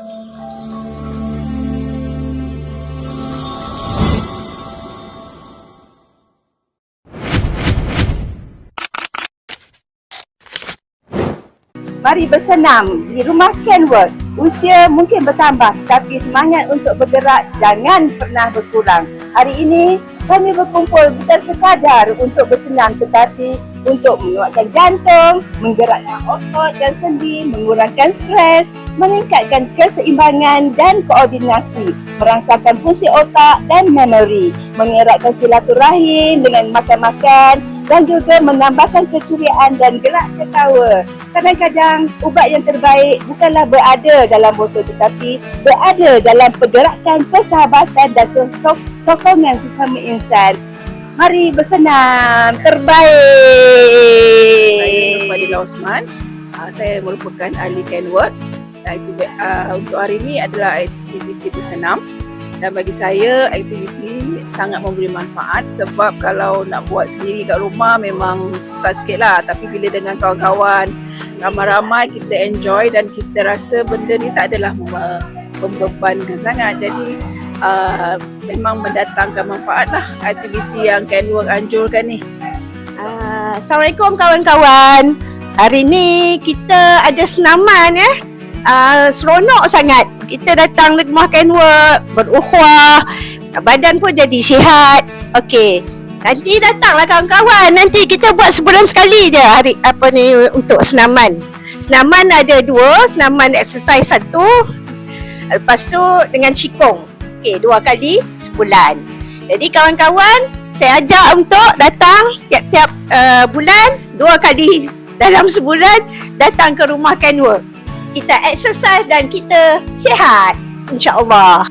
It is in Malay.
Mari bersenam di rumah Kenwork. Usia mungkin bertambah, tapi semangat untuk bergerak jangan pernah berkurang. Hari ini, kami berkumpul bukan sekadar untuk bersenam, tetapi untuk menguatkan jantung, menggerakkan otot dan sendi, mengurangkan stres, meningkatkan keseimbangan dan koordinasi, merangsangkan fungsi otak dan memori, mengeratkan silaturahim dengan makan-makan, dan juga menambahkan keceriaan dan gerak ketawa. Kadang-kadang ubat yang terbaik bukanlah berada dalam botol, tetapi berada dalam pergerakan, persahabatan dan sokongan sesama insan. Mari bersenam terbaik. Saya Nur Fadilah Osman. Saya merupakan ahli Kenwork. Untuk hari ini adalah aktiviti bersenam. Dan bagi saya, aktiviti sangat memberi manfaat sebab kalau nak buat sendiri kat rumah memang susah sikit lah. Tapi bila dengan kawan-kawan, ramai-ramai kita enjoy dan kita rasa benda ni tak adalah membebankan sangat. Jadi memang mendatangkan manfaat lah aktiviti yang Kenwork anjurkan ni. Assalamualaikum kawan-kawan. Hari ni kita ada senaman seronok sangat. Kita datang di rumah Kenwork, berukhuwah, badan pun jadi sihat. Okey. Nanti datanglah kawan-kawan. Nanti kita buat sebulan sekali je untuk senaman. Senaman ada 2, senaman exercise 1. Lepas tu dengan qigong. Okey, 2 kali sebulan. Jadi kawan-kawan, saya ajak untuk datang tiap-tiap bulan 2 kali dalam sebulan datang ke rumah Kenwork. Kita exercise dan kita sihat, insya-Allah.